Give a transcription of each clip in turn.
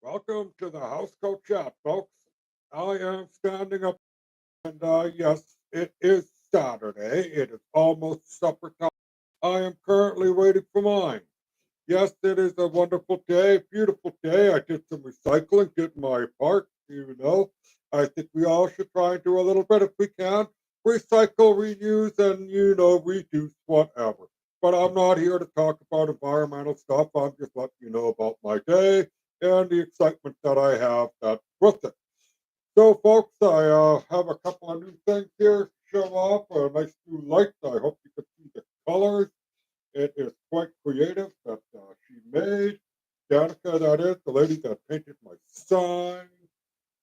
Welcome to the housecoat chat, folks. I am standing up, and yes, it is Saturday. It is almost supper time. I am currently waiting for mine. Yes, it is a wonderful day, beautiful day. I did some recycling, did my part. I think we all should try and do a little bit if we can. Recycle, reuse, and reduce whatever. But I'm not here to talk about environmental stuff. I'm just letting you know about my day and the excitement that I have that's with it. So, folks, I have a couple of new things here to show off. A nice new light. I hope you can see the colors. It is quite creative that she made. Danica, that is, the lady that painted my sign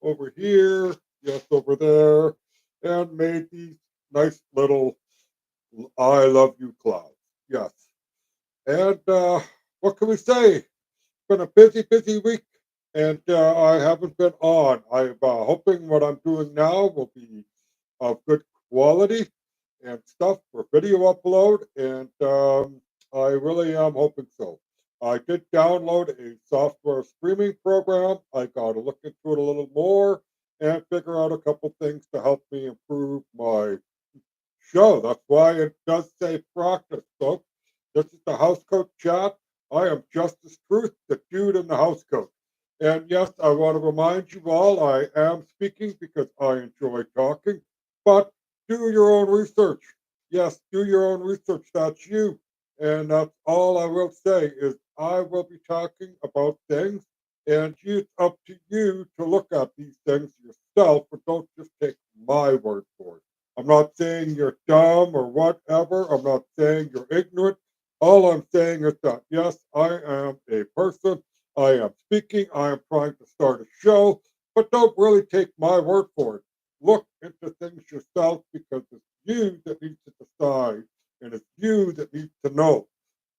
over here, yes, over there, and made these nice little I love you clouds. Yes. And what can we say? It's been a busy, busy week, and I haven't been on. I'm hoping what I'm doing now will be of good quality and stuff for video upload, and I really am hoping so. I did download a software streaming program. I got to look into it a little more and figure out a couple things to help me improve my show. That's why it does say practice, folks. This is the housecoat chat. I am Justice Truth, the dude in the housecoat. And yes, I want to remind you all I am speaking because I enjoy talking, but do your own research. Yes, do your own research. That's you. And that's all I will say is I will be talking about things, and it's up to you to look at these things yourself, but don't just take my word for it. I'm not saying you're dumb or whatever. I'm not saying you're ignorant. All I'm saying is that, yes, I am a person. I am speaking. I am trying to start a show, but don't really take my word for it. Look into things yourself because it's you that needs to decide and it's you that needs to know,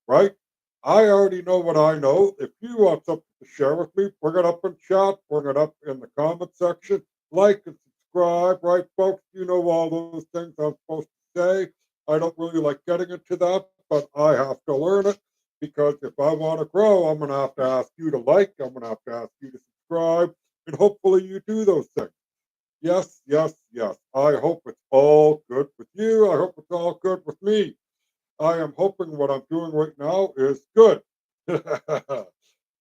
right? I already know what I know. If you want something to share with me, bring it up in chat, bring it up in the comment section, like and subscribe, right, folks? You know all those things I'm supposed to say. I don't really like getting into that, but I have to learn it because if I want to grow, I'm going to have to ask you to like, I'm going to have to ask you to subscribe, and hopefully you do those things. Yes, yes, yes. I hope it's all good with you. I hope it's all good with me. I am hoping what I'm doing right now is good.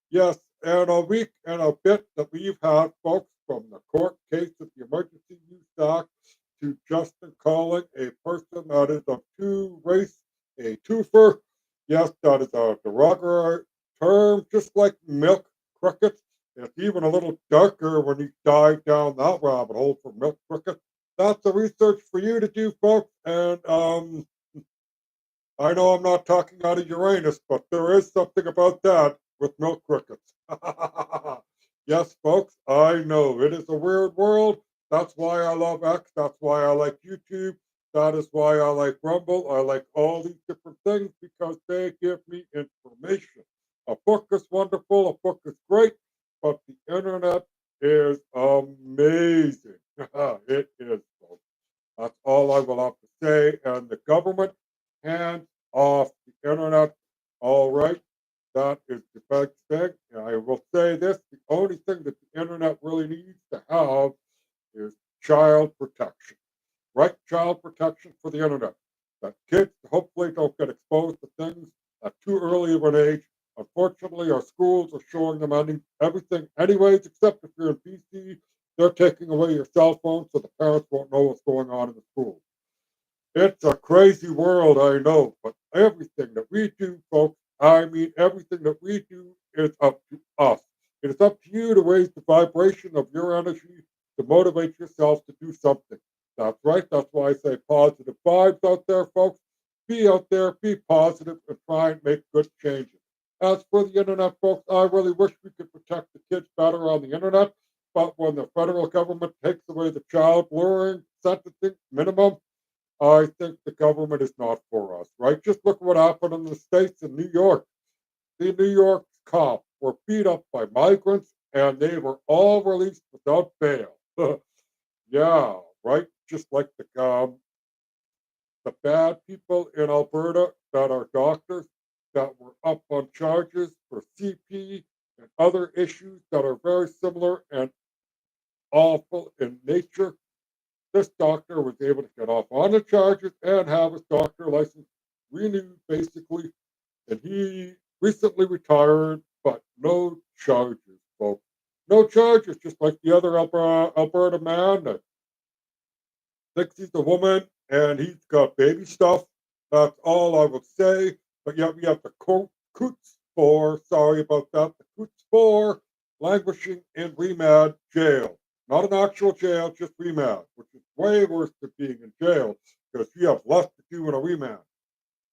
Yes, and a week and a bit that we've had, folks, from the court case of the Emergency Use Act to Justin calling a person that is of two race a twofer. Yes, that is a derogatory term, just like milk cricket. It's even a little darker when you dive down that rabbit hole for milk cricket. That's the research for you to do, folks. And I know I'm not talking out of Uranus, but there is something about that with milk crickets. Yes, folks, I know it is a weird world. That's why I love X. That's why I like YouTube. That is why I like Rumble. I like all these different things because they give me information. A book is wonderful. A book is great, but the internet is amazing. It is, folks. That's all I will have to say. And the government, hands off the internet. All right. That is the big thing. And I will say this the only thing that the internet really needs to have is child protection, right? Child protection for the internet. That kids hopefully don't get exposed to things at too early of an age. Unfortunately, our schools are showing them everything anyways, except if you're in BC, they're taking away your cell phone so the parents won't know what's going on in the school. It's a crazy world, I know, but everything that we do, folks, I mean, everything that we do is up to us. It is up to you to raise the vibration of your energy to motivate yourself to do something. That's right. That's why I say positive vibes out there, folks. Be out there, be positive, and try and make good changes. As for the internet, folks, I really wish we could protect the kids better on the internet. But when the federal government takes away the child luring sentencing minimum, I think the government is not for us, right? Just look what happened in the States in New York. The New York cops were beat up by migrants and they were all released without bail. Yeah, right? Just like the bad people in Alberta that are doctors that were up on charges for CP and other issues that are very similar and awful in nature, this doctor was able to get off on the charges and have his doctor license renewed, basically. And he recently retired, but no charges, folks. No charges, just like the other Alberta man that thinks he's a woman and he's got baby stuff. That's all I will say. But yet we have the Coots for, sorry about that, the Coots for languishing in remand jail. Not an actual jail, just remand, which is way worse than being in jail because you have less to do in a remand.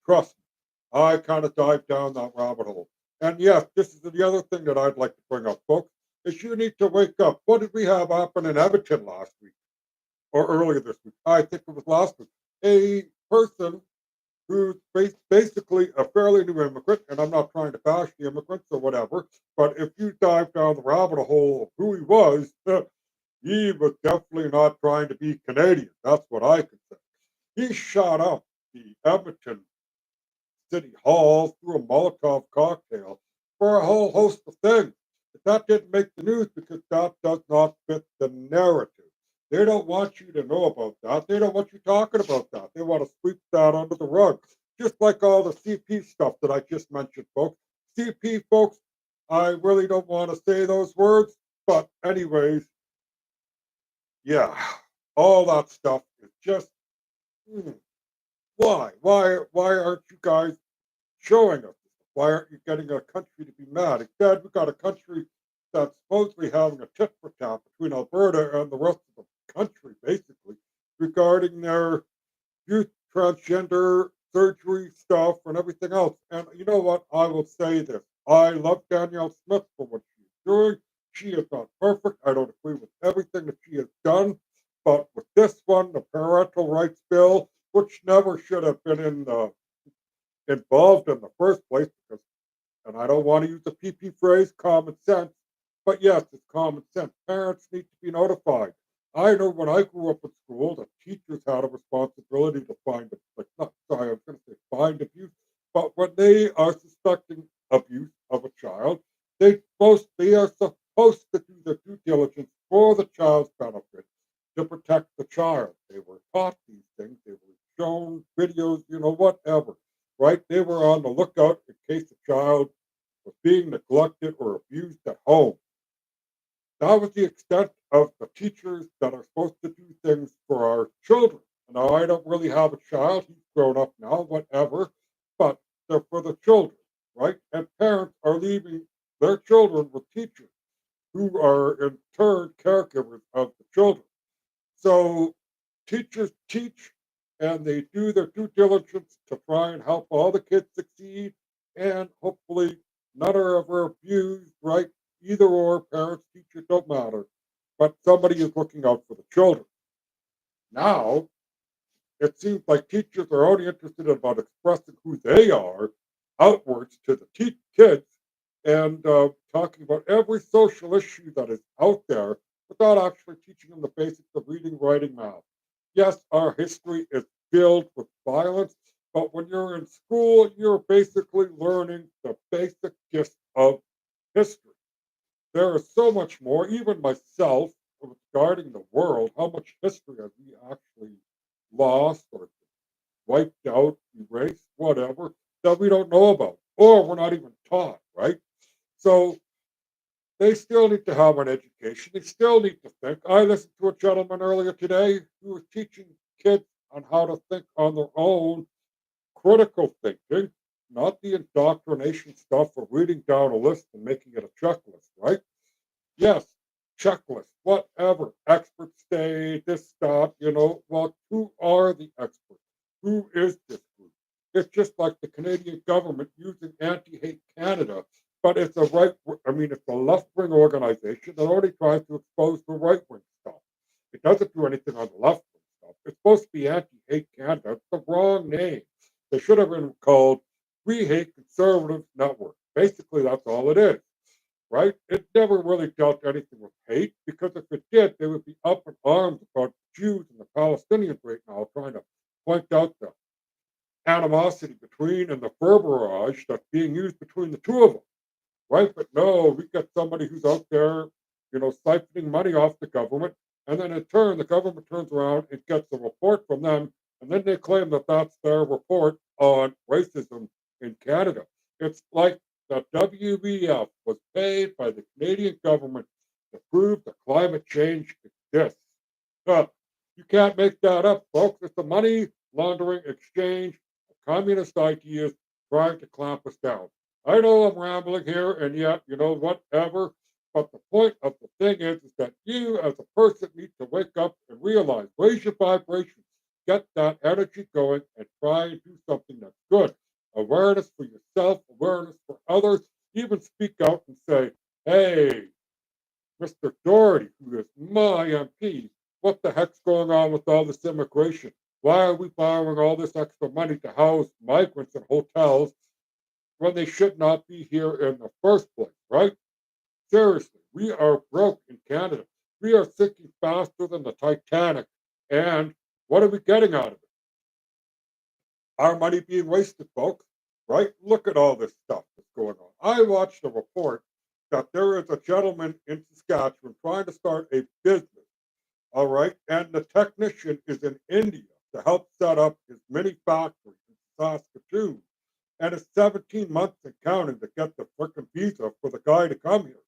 Trust me, I kind of dived down that rabbit hole. And yes, this is the other thing that I'd like to bring up, folks, is you need to wake up. What did we have happen in Edmonton last week? Or earlier this week. I think it was last week. A person who's basically a fairly new immigrant, and I'm not trying to bash the immigrants or whatever, but if you dive down the rabbit hole of who he was, he was definitely not trying to be Canadian. That's what I could say. He shot up the Edmonton City Hall through a Molotov cocktail for a whole host of things. But that didn't make the news because that does not fit the narrative. They don't want you to know about that. They don't want you talking about that. They want to sweep that under the rug. Just like all the CP stuff that I just mentioned, folks. CP, folks, I really don't want to say those words. But, anyways, yeah, all that stuff is just hmm, why? Why aren't you guys showing us? Why aren't you getting a country to be mad? Instead, we've got a country that's supposedly having a tit for tat between Alberta and the rest of the country, basically, regarding their youth transgender surgery stuff and everything else. And you know what? I will say this. I love Danielle Smith for what she's doing. She is not perfect. I don't agree with everything that she has done. But with this one, the parental rights bill, which never should have been involved in the first place, because, and I don't want to use the PP phrase, common sense, but yes, it's common sense. Parents need to be notified. I know when I grew up in school, the teachers had a responsibility to find, like, not, sorry, I was going to say find abuse, but when they are suspecting abuse of a child, they are supposed to do their due diligence for the child's benefit to protect the child. They were taught these things. They were shown videos, whatever, right? They were on the lookout in case a child was being neglected or abused at home. That was the extent of the teachers that are supposed to do things for our children. Now, I don't really have a child. He's grown up now, whatever, but they're for the children, right? And parents are leaving their children with teachers who are in turn caregivers of the children. So teachers teach and they do their due diligence to try and help all the kids succeed and hopefully none are ever abused, right? Either or, parents, teachers, don't matter. But somebody is looking out for the children. Now, it seems like teachers are only interested about expressing who they are outwards to the kids and talking about every social issue that is out there without actually teaching them the basics of reading, writing, math. Yes, our history is filled with violence, but when you're in school, you're basically learning the basic gist of history. There is so much more, even myself, regarding the world, how much history have we actually lost or wiped out, erased, whatever, that we don't know about, or we're not even taught, right? So they still need to have an education. They still need to think. I listened to a gentleman earlier today who was teaching kids on how to think on their own, critical thinking, not the indoctrination stuff of reading down a list and making it a checklist, right? Yes, checklist, whatever. Experts say this, that, well, who are the experts? Who is this group? It's just like the Canadian government using Anti Hate Canada, but it's it's a left wing organization that only tries to expose the right wing stuff. It doesn't do anything on the left wing stuff. It's supposed to be Anti Hate Canada. It's the wrong name. They should have been called We Hate Conservatives Network. Basically, that's all it is, right? It never really dealt anything with hate because if it did, they would be up in arms about Jews and the Palestinians right now, trying to point out the animosity between and the verbiage that's being used between the two of them, right? But no, we got somebody who's out there, siphoning money off the government, and then in turn, the government turns around and gets a report from them, and then they claim that that's their report on racism in Canada. It's like the WBF was paid by the Canadian government to prove that climate change exists. Huh. You can't make that up, folks. It's a money laundering exchange of communist ideas trying to clamp us down. I know I'm rambling here, and yet, whatever. But the point of the thing is that you, as a person, need to wake up and realize, raise your vibration, get that energy going, and try and do something that's good. Awareness for yourself, awareness for others. Even speak out and say, hey, Mr. Doherty, who is my MP, what the heck's going on with all this immigration? Why are we borrowing all this extra money to house migrants in hotels when they should not be here in the first place, right? Seriously, we are broke in Canada. We are sinking faster than the Titanic. And what are we getting out of it? Our money being wasted, folks, right? Look at all this stuff that's going on. I watched a report that there is a gentleman in Saskatchewan trying to start a business, all right? And the technician is in India to help set up his mini factory in Saskatoon. And it's 17 months and counting to get the frickin' visa for the guy to come here.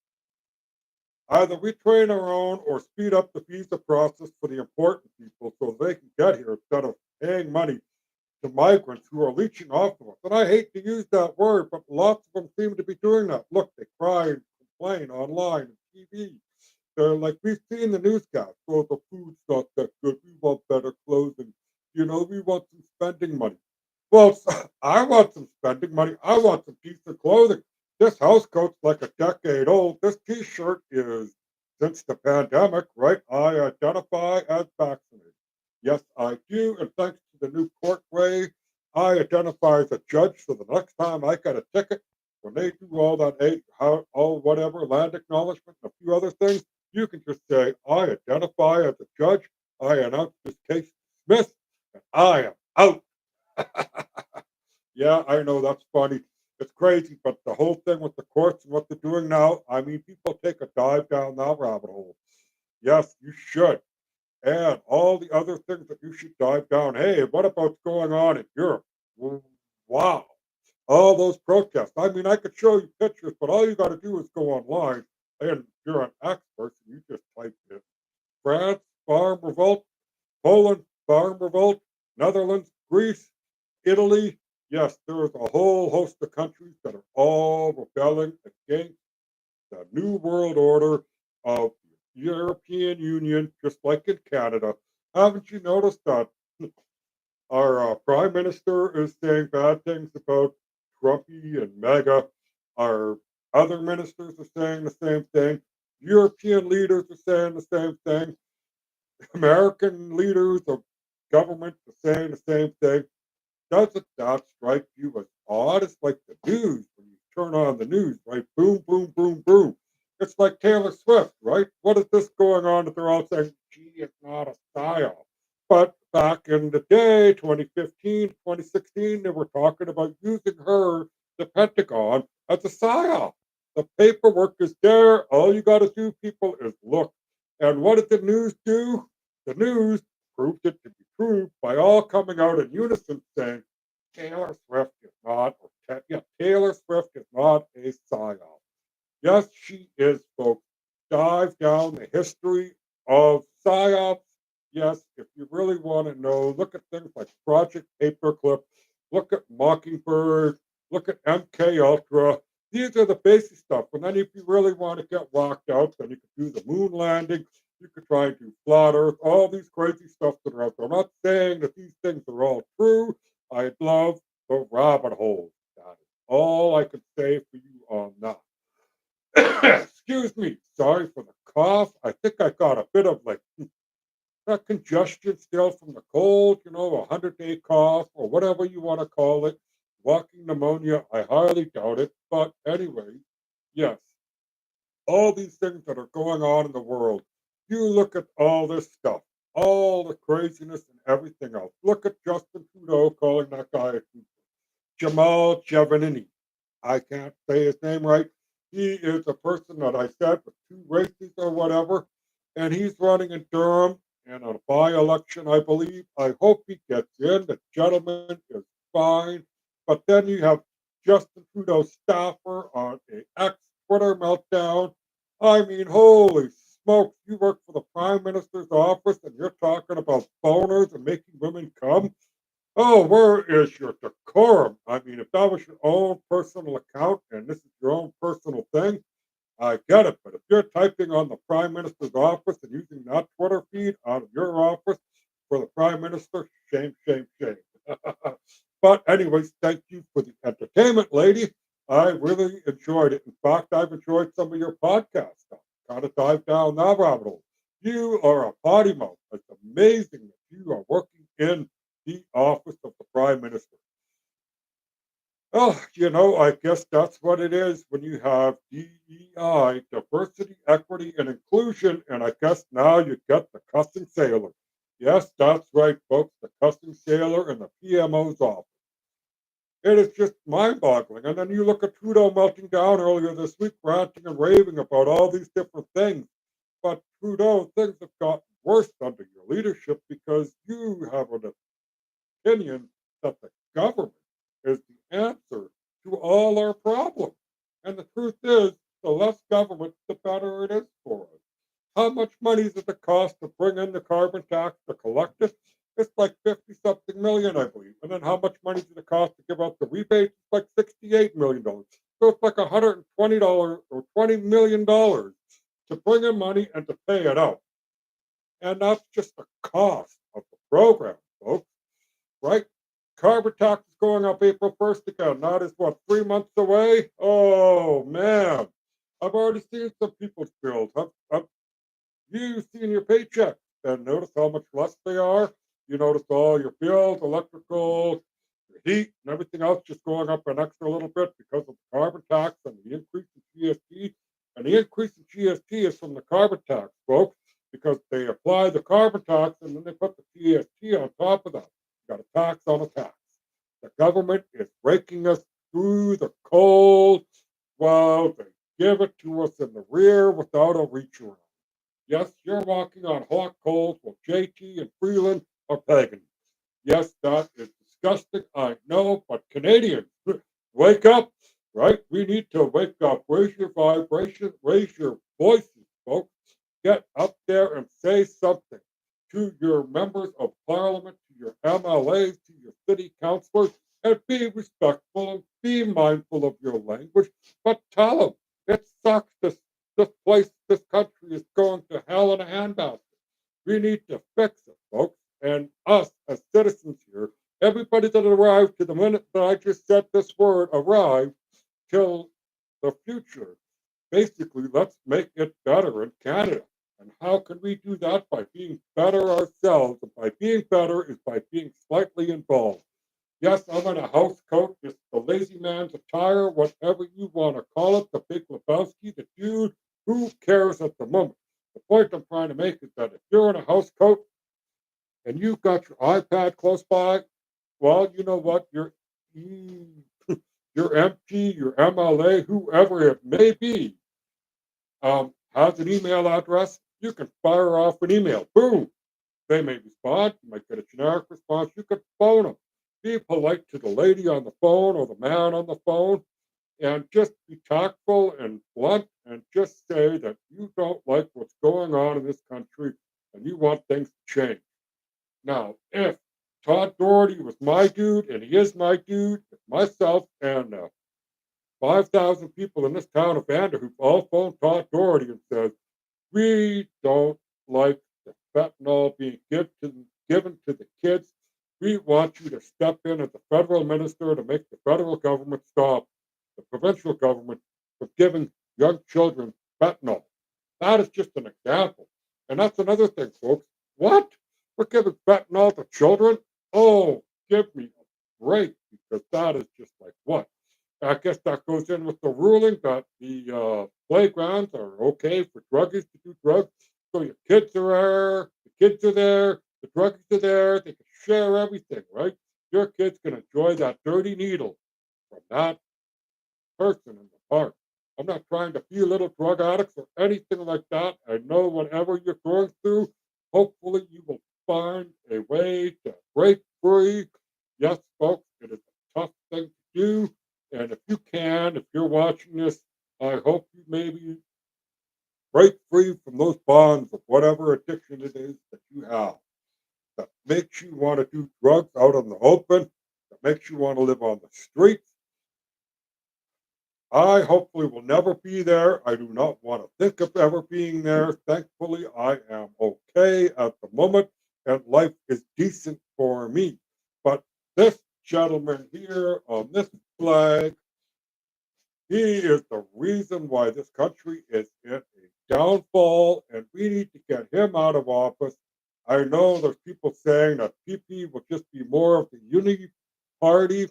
Either we train our own or speed up the visa process for the important people so they can get here instead of paying money to migrants who are leeching off of us. And I hate to use that word, but lots of them seem to be doing that. Look, they cry and complain online and TV. They're like, we've seen the newscast. Oh, the food's not that good. We want better clothing. We want some spending money. Well, I want some spending money. I want some decent clothing. This house coat's like a decade old. This T-shirt is since the pandemic, right? I identify as vaccinated. Yes, I do. And thanks to the new court way, I identify as a judge. So the next time I get a ticket, when they do all that, all whatever, land acknowledgement, and a few other things, you can just say, I identify as a judge. I announce this case dismissed, and I am out. Yeah, I know that's funny. It's crazy, but the whole thing with the courts and what they're doing now, I mean, people take a dive down that rabbit hole. Yes, you should. And all the other things that you should dive down. Hey, what about what's going on in Europe? Wow. All those protests. I mean, I could show you pictures, but all you got to do is go online and you're an expert. And you just type in France, farm revolt, Poland, farm revolt, Netherlands, Greece, Italy. Yes, there is a whole host of countries that are all rebelling against the New World Order of the European Union, just like in Canada. Haven't you noticed that our Prime Minister is saying bad things about Trumpy and MAGA? Our other ministers are saying the same thing. European leaders are saying the same thing. American leaders of government are saying the same thing. Doesn't that strike you as odd? It's like the news when you turn on the news, right? Boom, boom, boom, boom. It's like Taylor Swift, right? What is this going on that they're all saying, gee, it's not a style? But back in the day, 2015, 2016, they were talking about using her, the Pentagon, as a psyop. The paperwork is there. All you got to do, people, is look. And what did the news do? The news proved it to be true by all coming out in unison saying Taylor Swift is not, yeah, Taylor Swift is not a psyop. Yes, she is, folks. Dive down the history of psyops. Yes, if you really want to know, look at things like Project Paperclip, look at Mockingbird, look at MK Ultra. These are the basic stuff. And then if you really want to get whacked out, then you could do the moon landing. You could try and do flat Earth, all these crazy stuff that are out there. I'm not saying that these things are all true. I love the rabbit hole. That is all I could say for you on that. Excuse me. Sorry for the cough. I think I got a bit of like that congestion still from the cold, 100-day cough or whatever you want to call it. Walking pneumonia, I highly doubt it. But anyway, yes, all these things that are going on in the world. You look at all this stuff, all the craziness and everything else. Look at Justin Trudeau calling that guy Jamal Javanini. I can't say his name right. He is a person that I said with two races or whatever, and he's running in Durham and on a by-election, I believe. I hope he gets in. The gentleman is fine. But then you have Justin Trudeau's staffer on a X Twitter meltdown. I mean, holy smokes, you work for the Prime Minister's office and you're talking about boners and making women come? Oh, where is your decorum? I mean, if that was your own personal account and this is your own personal thing, I get it. But if you're typing on the Prime Minister's office and using that Twitter feed out of your office for the Prime Minister, shame, shame, shame. But, anyways, thank you for the entertainment, lady. I really enjoyed it. In fact, I've enjoyed some of your podcasts. Kind of dive down that rabbit hole. You are a potty mouth. It's amazing that you are working in the office of the Prime Minister. Oh, I guess that's what it is when you have DEI, diversity, equity, and inclusion. And I guess now you get the cussing sailor. Yes, that's right, folks, the cussing sailor in the PMO's office. It is just mind boggling. And then you look at Trudeau melting down earlier this week, ranting and raving about all these different things. But Trudeau, things have gotten worse under your leadership because you have an opinion that the government is the answer to all our problems. And the truth is, the less government, the better it is for us. How much money does it cost to bring in the carbon tax to collect it? It's like 50 something million, I believe. And then how much money does it cost to give out the rebates? It's like $68 million. So it's like $120 or $20 million to bring in money and to pay it out. And that's just the cost of the program, folks, right? Carbon tax is going up April 1st again. That is what, 3 months away? Oh, man. I've already seen some people's bills. Have you seen your paycheck and notice how much less they are? You notice all your bills, electrical, your heat, and everything else just going up an extra little bit because of the carbon tax and the increase in GST. And the increase in GST is from the carbon tax, folks, because they apply the carbon tax and then they put the GST on top of that. You got a tax on a tax. The government is raking us through the cold. Well, they give it to us in the rear without a reach around. Yes, you're walking on hot coals while JT and Freeland are pegging. Yes, that is disgusting. I know, but Canadians, wake up, right? We need to wake up. Raise your vibration, raise your voices, folks. Get up there and say something to your members of parliament, to your MLAs, to your city councilors, and be respectful and be mindful of your language. But tell them it sucks. This place, this country is going to hell in a handbasket. We need to fix it, folks. And us as citizens here, everybody that arrived to the minute that I just said this word arrived till the future. Basically, let's make it better in Canada. And how can we do that? By being better ourselves. And by being better is by being slightly involved. Yes, I'm in a house coat, just the lazy man's attire, whatever you want to call it, the big Lebowski, the dude, who cares at the moment? The point I'm trying to make is that if you're in a house coat and you've got your iPad close by, well, you know what? Your MP, your MLA, whoever it may be, has an email address. You can fire off an email. Boom. They may respond. You might get a generic response. You could phone them. Be polite to the lady on the phone or the man on the phone and just be tactful and blunt and just say that you don't like what's going on in this country and you want things to change. Now, if Todd Doherty was my dude and he is my dude, if myself and 5,000 people in this town of Vanderhoof all phone Todd Doherty and says, we don't like the fentanyl being given to the kids. We want you to step in as a federal minister to make the federal government stop the provincial government from giving young children fentanyl. That is just an example. And that's another thing, folks. What? We're giving fentanyl to children? Oh, give me a break because that is just like what? I guess that goes in with the ruling that the playgrounds are okay for druggies to do drugs. So your kids are there, the kids are there, the druggies are there. They can share everything, right? Your kids can enjoy that dirty needle from that person in the park. I'm not trying to belittle drug addicts or anything like that. I know whatever you're going through, hopefully you will find a way to break free. Yes, folks, it is a tough thing to do. And if you can, if you're watching this, I hope you maybe break free from those bonds of whatever addiction it is that you have that makes you want to do drugs out in the open, that makes you want to live on the streets. I hopefully will never be there. I do not want to think of ever being there. Thankfully, I am okay at the moment, and life is decent for me. But this gentleman here on this flag, he is the reason why this country is in a downfall, and we need to get him out of office. I know there's people saying that PP will just be more of the unity party.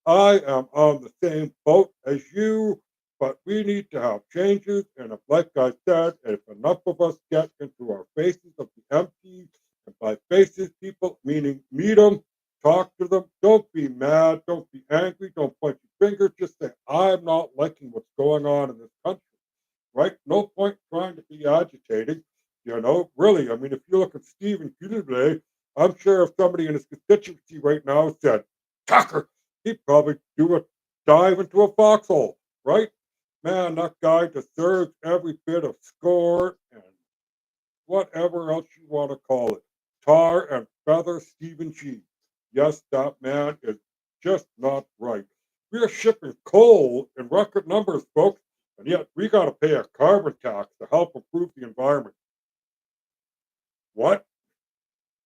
I am on the same boat as you, but we need to have changes. And if, like I said, if enough of us get into our faces of the empty, and by faces, people meaning meet them, talk to them, don't be mad, don't be angry, don't point your finger, just say, I'm not liking what's going on in this country, right? No point trying to be agitating, really. I mean, if you look at Stephen Gutenberg, I'm sure if somebody in his constituency right now said, Tucker, he'd probably do a dive into a foxhole, right? Man, that guy deserves every bit of score and whatever else you want to call it. Tar and feather Stephen G. Yes, that man is just not right. We are shipping coal in record numbers, folks, and yet we got to pay a carbon tax to help improve the environment. What?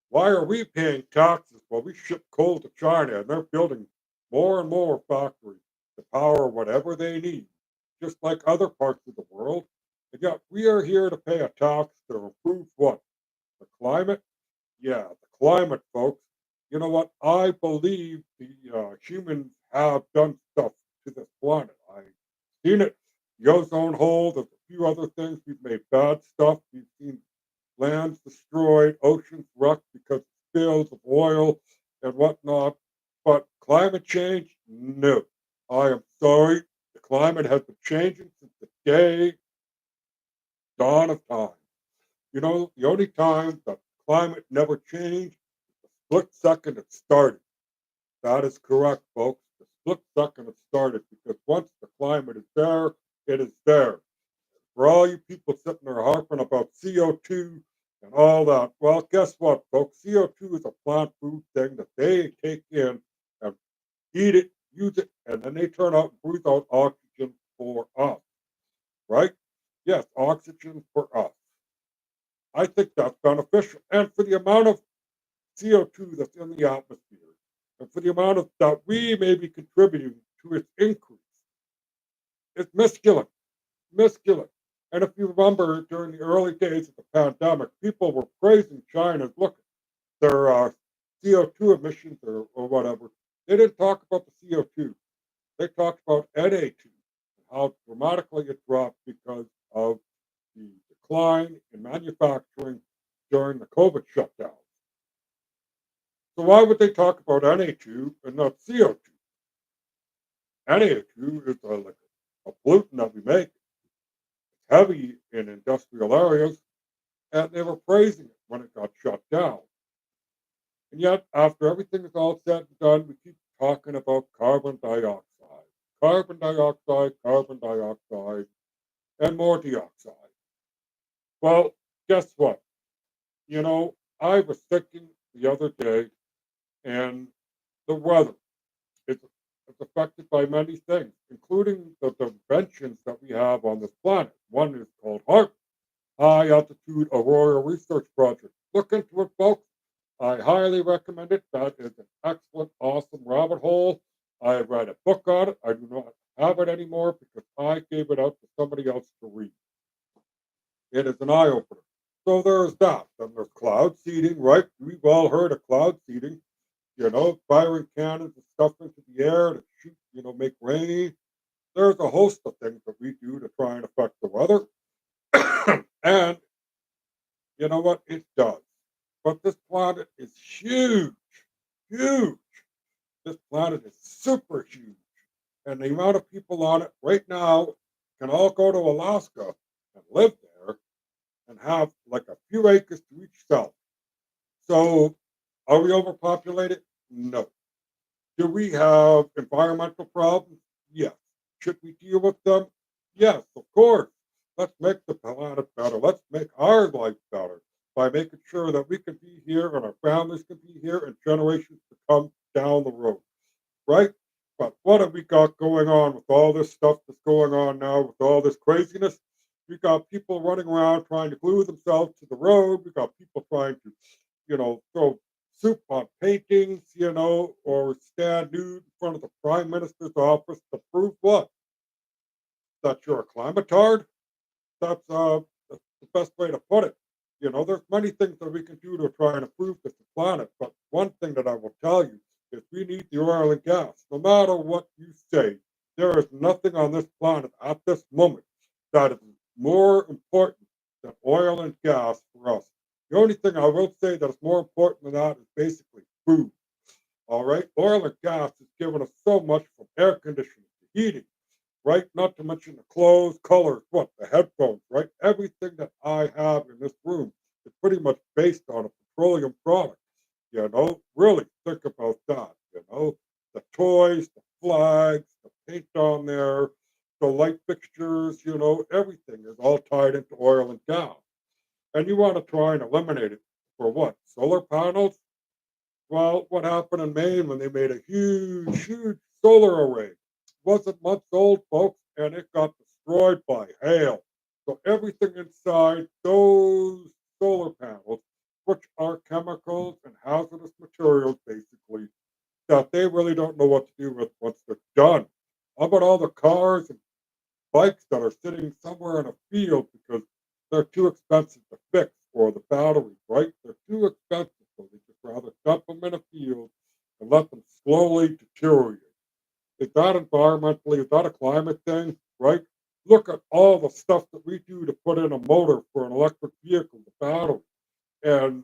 Why are we paying taxes while we ship coal to China and they're building more and more factories to power whatever they need, just like other parts of the world? And yet we are here to pay a tax to improve what? The climate? Yeah, the climate, folks. You know what? I believe the humans have done stuff to this planet. I've seen it. The ozone hole, there's a few other things. We've made bad stuff. We've seen lands destroyed, oceans wrecked because of spills of oil and whatnot. But climate change, no. I am sorry. The climate has been changing since the day dawn of time. The only time the climate never changed, the split second it started. That is correct, folks. The split second it started, because once the climate is there, it is there. For all you people sitting there harping about CO2 and all that, well, guess what, folks? CO2 is a plant food thing that they take in and eat it, use it, and then they turn out and breathe out oxygen for us, right? Yes, oxygen for us. I think that's beneficial. And for the amount of CO2 that's in the atmosphere, and for the amount of that we may be contributing to its increase, it's misculate. And if you remember during the early days of the pandemic, people were praising China's look at their CO2 emissions or whatever. They didn't talk about the CO2. They talked about Na2 and how dramatically it dropped because of the decline in manufacturing during the COVID shutdown. So why would they talk about Na2 and not CO2? Na2 is like a pollutant that we make. It's heavy in industrial areas, and they were praising it when it got shut down. And yet, after everything is all said and done, we keep talking about carbon dioxide, and more dioxide. Well, guess what? I was thinking the other day, and the weather is, is affected by many things, including the inventions that we have on this planet. One is called HARP, High Altitude Aurora Research Project. Look into it, folks. I highly recommend it. That is an excellent, awesome rabbit hole. I read a book on it. I do not have it anymore because I gave it out to somebody else to read. It is an eye opener. So there's that. Then there's cloud seeding, right? We've all heard of cloud seeding, firing cannons and stuff into the air to shoot, make rain. There's a host of things that we do to try and affect the weather. And you know what? It does. But this planet is huge, huge. This planet is super huge. And the amount of people on it right now can all go to Alaska and live there and have like a few acres to each self. So, are we overpopulated? No. Do we have environmental problems? Yes. Should we deal with them? Yes, of course. Let's make the planet better. Let's make our life better by making sure that we can be here and our families can be here and generations to come down the road, right? But what have we got going on with all this stuff that's going on now with all this craziness? We got people running around trying to glue themselves to the road. We got people trying to, throw soup on paintings, or stand nude in front of the prime minister's office to prove what? That you're a climatard? That's the best way to put it. There's many things that we can do to try and improve this planet, but one thing that I will tell you is we need the oil and gas. No matter what you say, there is nothing on this planet at this moment that is more important than oil and gas for us. The only thing I will say that is more important than that is basically food. All right, oil and gas has given us so much from air conditioning to heating, right? Not to mention the clothes, colors, what, the headphones, right? Everything that I have in this room is pretty much based on a petroleum product. Really think about that. The toys, the flags, the paint on there, the light fixtures, everything is all tied into oil and gas. And you want to try and eliminate it for what? Solar panels? Well, what happened in Maine when they made a huge, huge solar array? Wasn't months old, folks, and it got destroyed by hail. So everything inside those solar panels, which are chemicals and hazardous materials, basically, that they really don't know what to do with once they're done. How about all the cars and bikes that are sitting somewhere in a field because they're too expensive to fix, or the batteries, right? They're too expensive, so they just rather dump them in a field and let them slowly deteriorate. Is that environmentally, is that a climate thing, right? Look at all the stuff that we do to put in a motor for an electric vehicle, the battery. And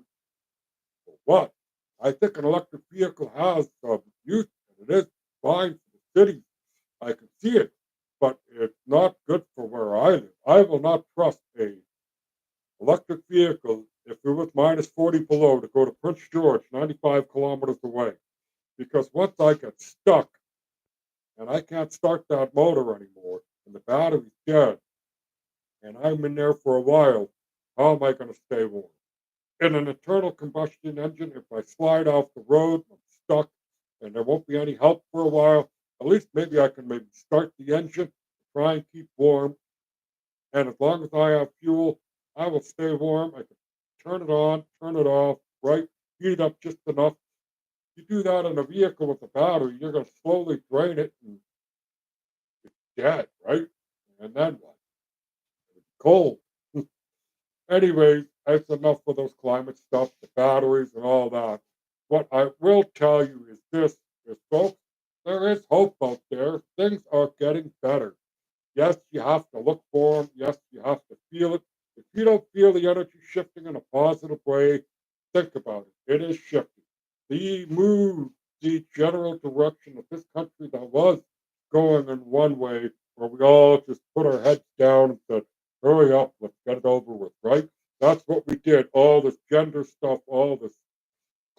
for what? I think an electric vehicle has some use, and it is fine for the city. I can see it, but it's not good for where I live. I will not trust a electric vehicle if it was minus 40 below to go to Prince George, 95 kilometers away. Because once I get stuck and I can't start that motor anymore and the battery's dead and I'm in there for a while, how am I going to stay warm? In an internal combustion engine, if I slide off the road, I'm stuck and there won't be any help for a while, at least maybe I can maybe start the engine, try and keep warm. And as long as I have fuel, I will stay warm. I can turn it on, turn it off, right? Heat it up just enough. You do that in a vehicle with a battery, you're going to slowly drain it and it's dead, right? And then what? It's cold. Anyways, that's enough for those climate stuff, the batteries and all that. What I will tell you is this, is folks, there is hope out there. Things are getting better. Yes, you have to look for them. Yes, you have to feel it. If you don't feel the energy shifting in a positive way, think about it. It is shifting. The move, the general direction of this country that was going in one way, where we all just put our heads down and said, hurry up, let's get it over with, right? That's what we did. All this gender stuff, all this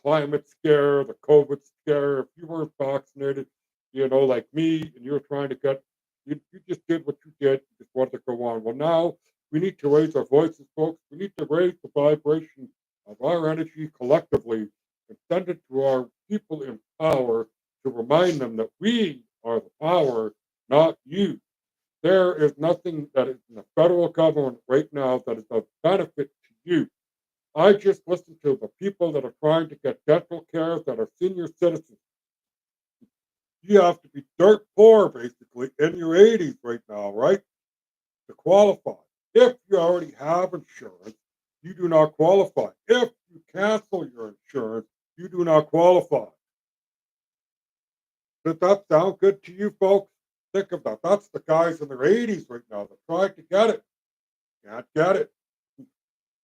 climate scare, the COVID scare. If you weren't vaccinated, like me, and you were trying to get, you just did what you did. You just wanted to go on. Well, now we need to raise our voices, folks. We need to raise the vibration of our energy collectively and send it to our people in power to remind them that we are the power, not you. There is nothing that is in the federal government right now that is of benefit to you. I just listen to the people that are trying to get dental care that are senior citizens. You have to be dirt poor, basically, in your 80s right now, right? To qualify. If you already have insurance, you do not qualify. If you cancel your insurance, you do not qualify. Does that sound good to you, folks? Think of that. That's the guys in their 80s right now that tried to get it. Can't get it.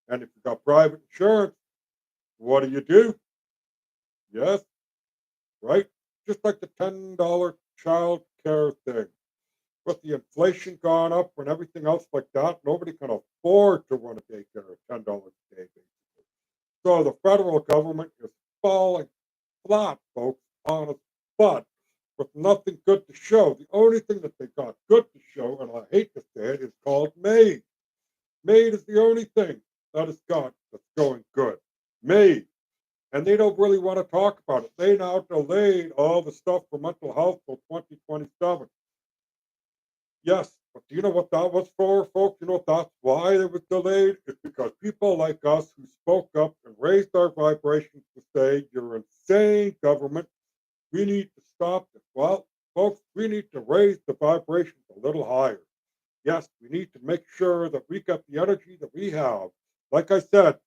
And if you've got private insurance, what do? Yes, right? Just like the $10 child care thing. with the inflation gone up and everything else like that, nobody can afford to run a daycare at $10 a day, basically. So the federal government is falling flat, folks, on its butt with nothing good to show. The only thing that they got good to show, and I hate to say it, is called Maine. Maine is the only thing that has got that's going good. Maine. And they don't really want to talk about it. They now delayed all the stuff for mental health till 2027. Yes, but do you know what that was for, folks? You know what that's why it was delayed? It's because people like us who spoke up and raised our vibrations to say, you're insane, government. We need to stop this. Well, folks, we need to raise the vibrations a little higher. Yes, we need to make sure that we get the energy that we have. Like I said,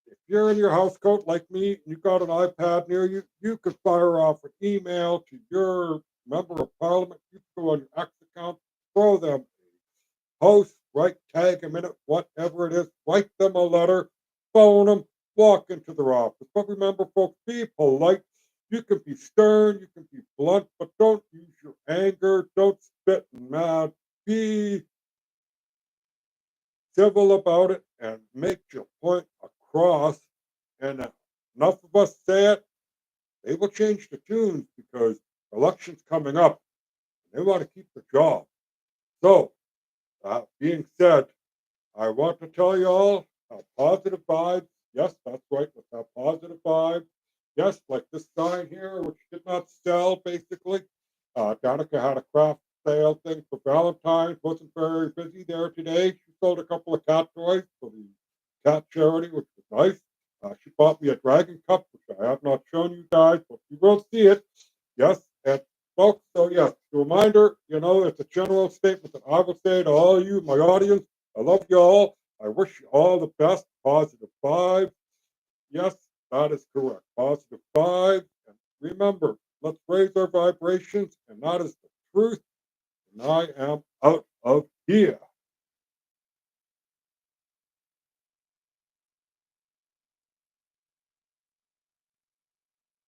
if you're in your house coat like me and you got an iPad near you, you could fire off an email to your member of parliament. You can go on your X account, throw them a post, write, tag them in it, whatever it is, write them a letter, phone them, walk into their office. But remember, folks, be polite. You can be stern, you can be blunt, but don't use your anger. Don't spit and mad. Be civil about it and make your point across. And enough of us say it, they will change the tunes because elections coming up. And they want to keep the job. So, that being said, I want to tell you all positive vibes. Yes, that's right. Let's have positive vibes. Yes, like this sign here, which did not sell basically. Danica had a craft sale thing for Valentine's. Wasn't very busy there today. She sold a couple of cat toys for the cat charity, which was nice. She bought me a dragon cup, which I have not shown you guys, but you will see it. Yes, and folks, so yes, the reminder, it's a general statement that I will say to all you, my audience. I love you all. I wish you all the best. Positive vibes. Yes, that is correct. Positive vibes. And remember, let's raise our vibrations, and that is the truth. And I am out of here.